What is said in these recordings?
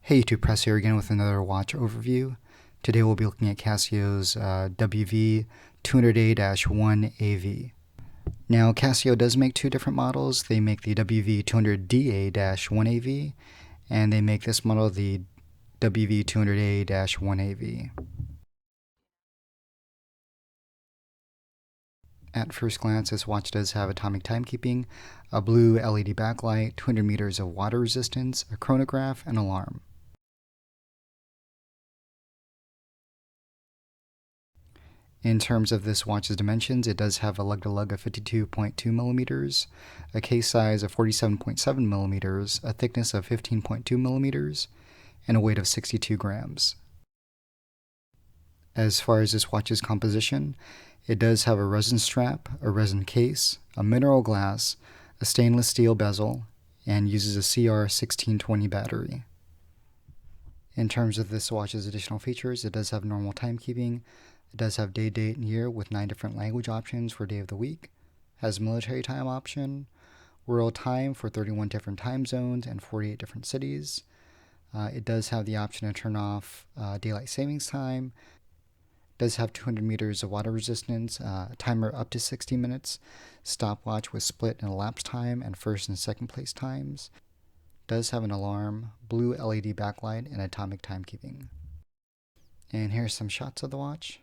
Hey YouTube Press here again with another watch overview. Today we'll be looking at Casio's WV200A-1AV. Now Casio does make two different models. They make the WV200DA-1AV and they make this model the WV200A-1AV. At first glance, this watch does have atomic timekeeping, a blue LED backlight, 200 meters of water resistance, a chronograph, and alarm. In terms of this watch's dimensions, it does have a lug-to-lug of 52.2 millimeters, a case size of 47.7 millimeters, a thickness of 15.2 millimeters, and a weight of 62 grams. As far as this watch's composition, it does have a resin strap, a resin case, a mineral glass, a stainless steel bezel, and uses a CR1620 battery. In terms of this watch's additional features, it does have normal timekeeping. It does have day, date, and year with 9 different language options for day of the week. Has military time option, world time for 31 different time zones and 48 different cities. It does have the option to turn off daylight savings time. Does have 200 meters of water resistance, timer up to 60 minutes, stopwatch with split and elapsed time and first and second place times. Does have an alarm, blue LED backlight, and atomic timekeeping. And here's some shots of the watch.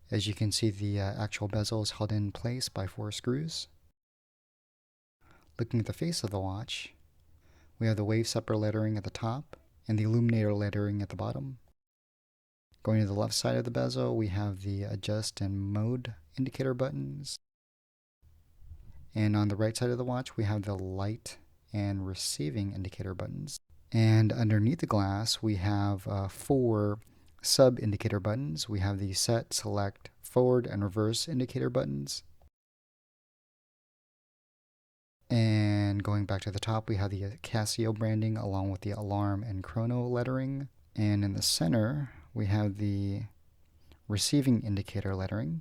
As you can see, the actual bezel is held in place by 4 screws. Looking at the face of the watch, we have the wave separator lettering at the top and the illuminator lettering at the bottom. Going to the left side of the bezel, we have the adjust and mode indicator buttons. And on the right side of the watch, we have the light and receiving indicator buttons. And underneath the glass, we have 4 sub-indicator buttons. We have the set, select, forward, and reverse indicator buttons. And going back to the top, we have the Casio branding along with the alarm and chrono lettering. And in the center, we have the receiving indicator lettering.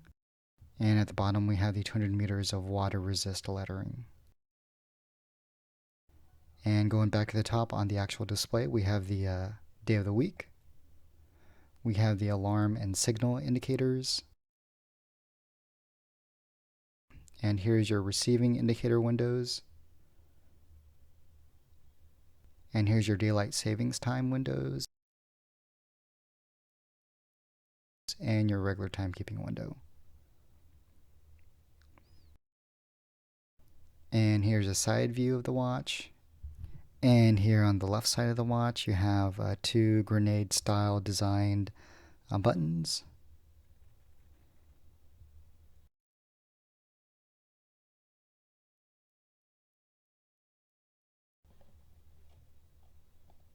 And at the bottom, we have the 200 meters of water resist lettering. And going back to the top on the actual display, we have the day of the week. We have the alarm and signal indicators. And here's your receiving indicator windows. And here's your daylight savings time windows. And your regular timekeeping window. And here's a side view of the watch. And here on the left side of the watch, you have 2 grenade style designed buttons.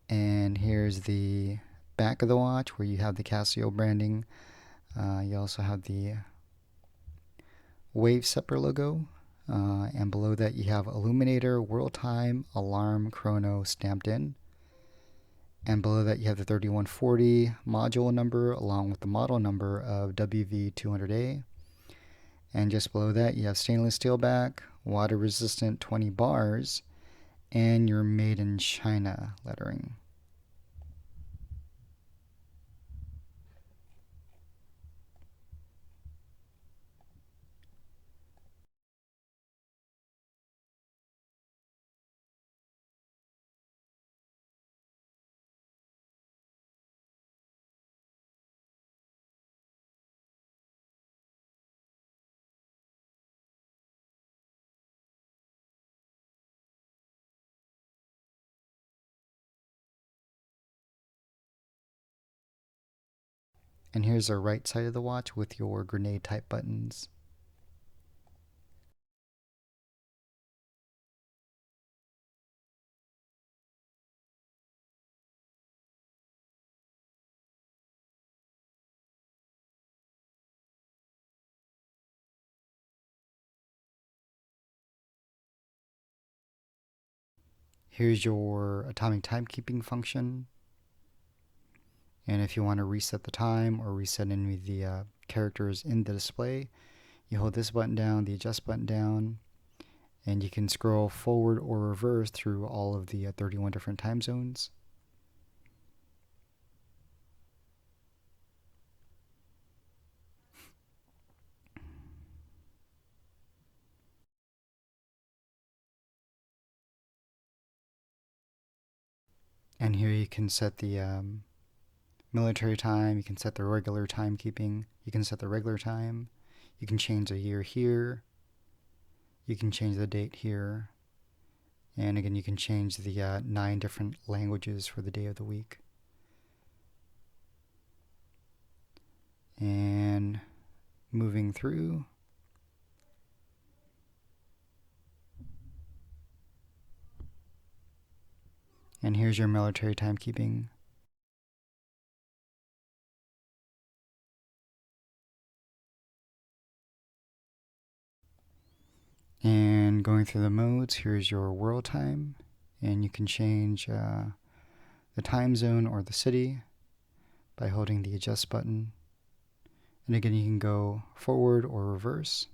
And here's the back of the watch where you have the Casio branding. You also have the wave separator logo. And below that you have illuminator, world time, alarm, chrono stamped in. And below that you have the 3140 module number along with the model number of WV200A. And just below that you have stainless steel back, water resistant 20 bars, and your made in China lettering. And here's the right side of the watch with your grenade type buttons. Here's your atomic timekeeping function. And if you want to reset the time or reset any of the characters in the display, you hold this button down, the adjust button down, and you can scroll forward or reverse through all of the 31 different time zones. And here you can set the military time, you can set the regular timekeeping, you can set the regular time, you can change the year here, you can change the date here, and again you can change the 9 different languages for the day of the week. And moving through, and here's your military timekeeping. And going through the modes, here's your world time, and you can change the time zone or the city by holding the adjust button. And again, you can go forward or reverse.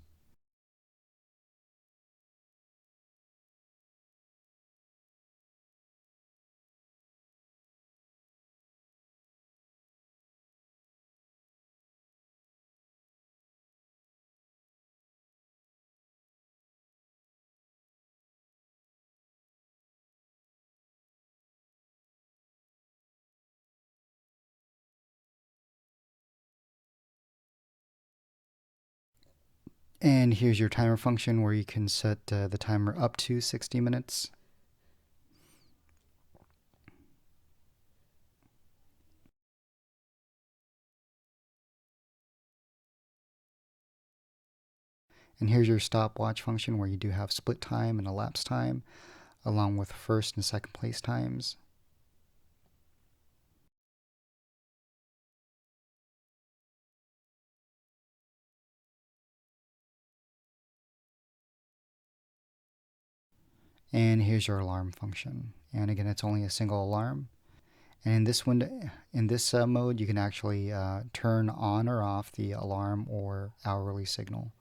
And here's your timer function where you can set the timer up to 60 minutes. And here's your stopwatch function where you do have split time and elapsed time, along with first and second place times. And here's your alarm function. And again, it's only a single alarm. And in this window, in this mode, you can actually turn on or off the alarm or hourly signal.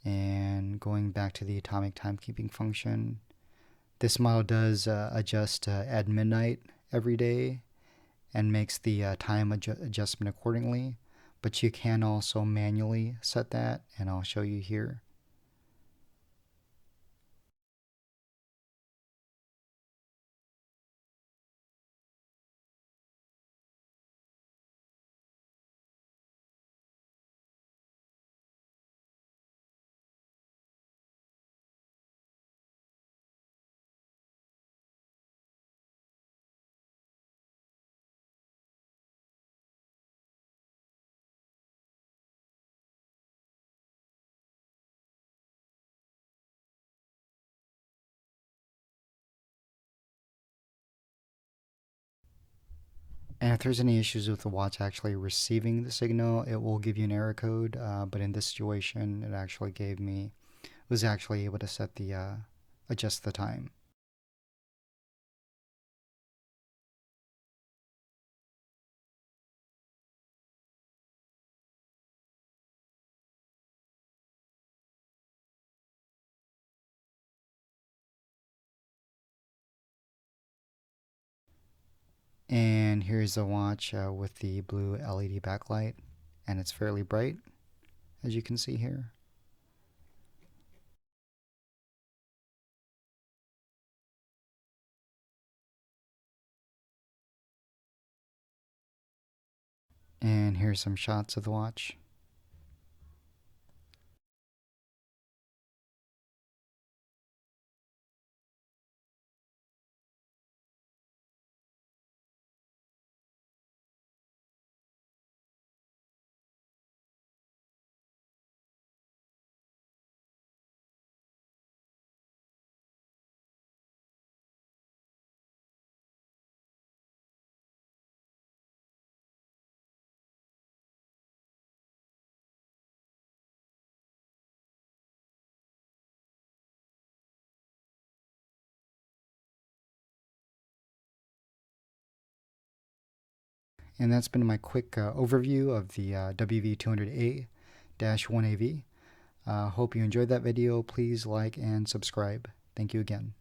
And going back to the atomic timekeeping function, this model does adjust at midnight every day and makes the time adjustment accordingly, but you can also manually set that, and I'll show you here. And if there's any issues with the watch actually receiving the signal, it will give you an error code. But in this situation, it actually was actually able to set the adjust the time. And here's the watch with the blue LED backlight, and it's fairly bright, as you can see here. And here's some shots of the watch. And that's been my quick overview of the WV200A-1AV. Hope you enjoyed that video. Please like and subscribe. Thank you again.